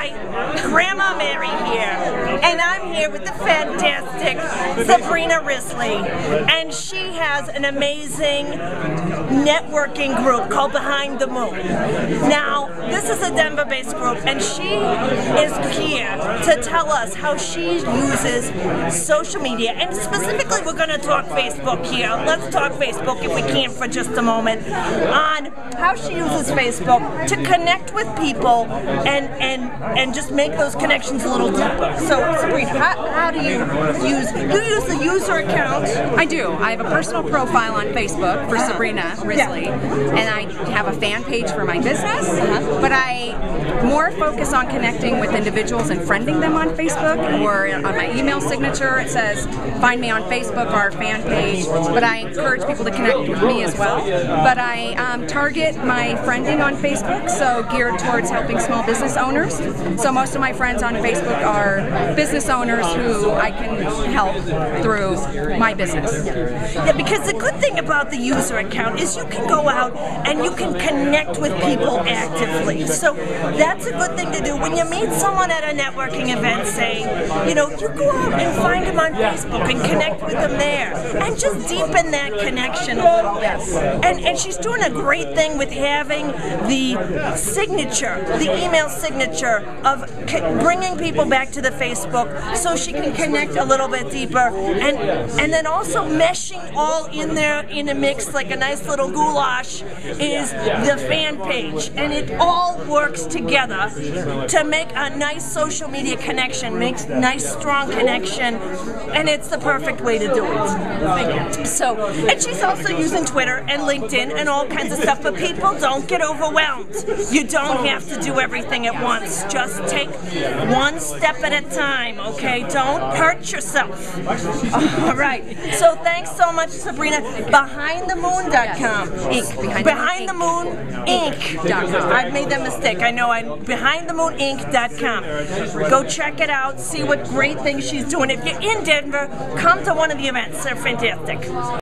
Hi, Grandma Mary here, and I'm here with the fantastic Sabrina Risley, and she has an amazing networking group called Behind the Moon. Now, this is a Denver-based group, and she is here to tell us how she uses social media, and specifically we're going to talk Facebook here. Let's talk Facebook if we can for just a moment, on how she uses Facebook to connect with people and just make those connections a little deeper. So, Sabrina, how do you use the user account? I do. I have a personal profile on Facebook for Sabrina Risley, and I have a fan page for my business, but I more focus on connecting with individuals and friending them on Facebook, or on my email signature it says find me on Facebook or our fan page, but I encourage people to connect with me as well. But I target my friending on Facebook, so geared towards helping small business owners. So most of my friends on Facebook are business owners who I can help through my business. Yeah, because the good thing about the user account is you can go out and you can connect with people actively. So that's a good thing to do. When you meet someone at a networking event, say, you go out and find them on Facebook and connect with them there, and just deepen that connection a little bit. And she's doing a great thing with having the signature, the email signature of bringing people back to the Facebook so she can connect a little bit deeper, and then also meshing all in there in a mix like a nice little goulash is the fan page, and it all works together to make a nice social media connection, makes nice strong connection, and it's the perfect way to do it. So, and she's also using Twitter and LinkedIn and all kinds of stuff, but people, don't get overwhelmed. You don't have to do everything at once. Just take one step at a time, okay? Don't hurt yourself. All right. So thanks so much, Sabrina. BehindTheMoon.com. BehindTheMoon.Inc. I've made that mistake. I know. BehindTheMoonInc.com. Go check it out. See what great things she's doing. If you're in Denver, come to one of the events. They're fantastic.